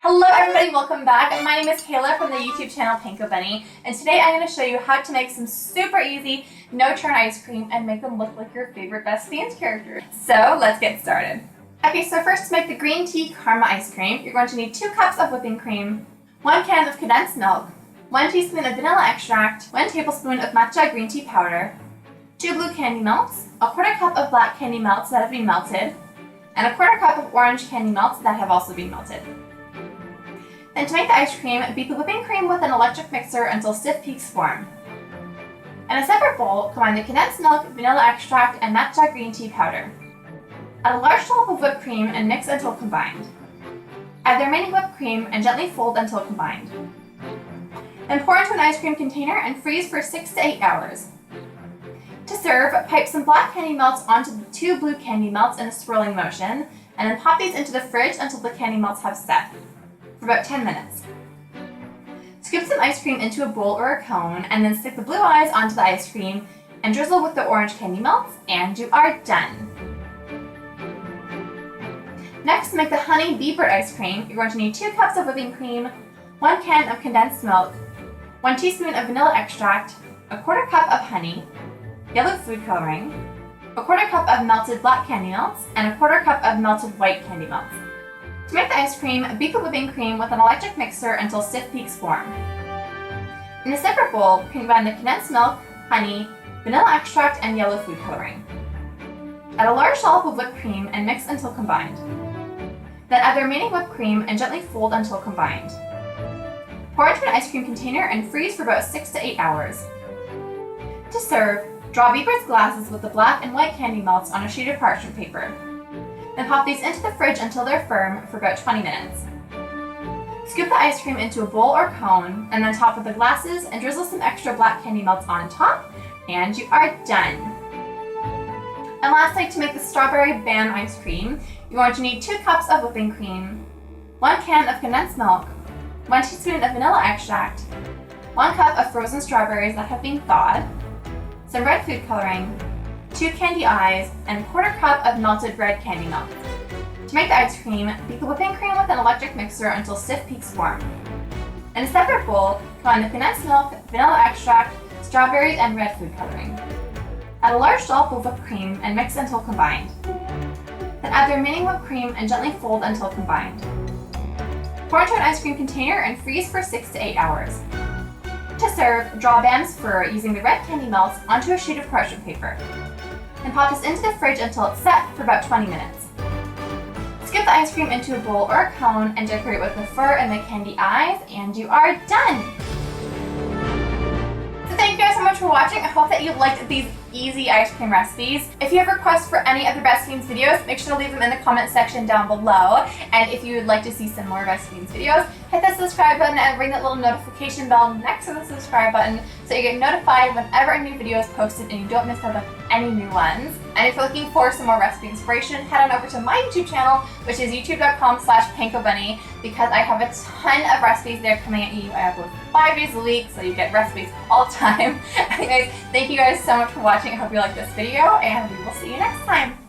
Hello everybody, welcome back. My name is Kayla from the YouTube channel Panko Bunny, and today I'm going to show you how to make some super easy no-churn ice cream and make them look like your favorite best Fiends character. So let's get started. Okay, so first to make the green tea karma ice cream, you're going to need 2 cups of whipping cream, 1 can of condensed milk, 1 teaspoon of vanilla extract, 1 tablespoon of matcha green tea powder, 2 blue candy melts, a 1/4 cup of black candy melts that have been melted, and a 1/4 cup of orange candy melts that have also been melted. Then to make the ice cream, beat the whipping cream with an electric mixer until stiff peaks form. In a separate bowl, combine the condensed milk, vanilla extract, and matcha green tea powder. Add a large dollop of whipped cream and mix until combined. Add the remaining whipped cream and gently fold until combined. Then pour into an ice cream container and freeze for 6 to 8 hours. To serve, pipe some black candy melts onto the 2 blue candy melts in a swirling motion, and then pop these into the fridge until the candy melts have set, for about 10 minutes. Scoop some ice cream into a bowl or a cone, and then stick the blue eyes onto the ice cream and drizzle with the orange candy melts, and you are done. Next, to make the honey bee bird ice cream, you're going to need 2 cups of whipping cream, 1 can of condensed milk, 1 teaspoon of vanilla extract, a 1/4 cup of honey, yellow food coloring, a 1/4 cup of melted black candy melts, and a 1/4 cup of melted white candy melts. To make the ice cream, beat the whipping cream with an electric mixer until stiff peaks form. In a separate bowl, combine the condensed milk, honey, vanilla extract, and yellow food coloring. Add a large dollop of whipped cream and mix until combined. Then add the remaining whipped cream and gently fold until combined. Pour into an ice cream container and freeze for about 6 to 8 hours. To serve, draw Bieber's glasses with the black and white candy melts on a sheet of parchment paper. Then pop these into the fridge until they're firm for about 20 minutes. Scoop the ice cream into a bowl or cone, and then top with the glasses and drizzle some extra black candy melts on top, and you are done. And lastly, to make the strawberry bam ice cream, you're going to need 2 cups of whipping cream, 1 can of condensed milk, 1 teaspoon of vanilla extract, 1 cup of frozen strawberries that have been thawed, some red food coloring, 2 candy eyes, and a 1/4 cup of melted red candy melts. To make the ice cream, beat the whipping cream with an electric mixer until stiff peaks form. In a separate bowl, combine the condensed milk, vanilla extract, strawberries, and red food coloring. Add a large dollop of whipped cream and mix until combined. Then add the remaining whipped cream and gently fold until combined. Pour into an ice cream container and freeze for 6 to 8 hours. To serve, draw Bam's fur using the red candy melts onto a sheet of parchment paper. And pop this into the fridge until it's set for about 20 minutes. Scoop the ice cream into a bowl or a cone and decorate with the fur and the candy eyes, and you are done! So thank you guys so much for watching. I hope that you liked these easy ice cream recipes. If you have requests for any of the Best Fiends videos, make sure to leave them in the comment section down below. And if you would like to see some more Best Fiends videos, hit that subscribe button and ring that little notification bell next to the subscribe button so you get notified whenever a new video is posted and you don't miss out on any new ones. And if you're looking for some more recipe inspiration, head on over to my YouTube channel, which is youtube.com/pankobunny, because I have a ton of recipes there coming at you. I upload 5 days a week, so you get recipes all the time. Anyways, thank you guys so much for watching. I hope you liked this video, and we will see you next time.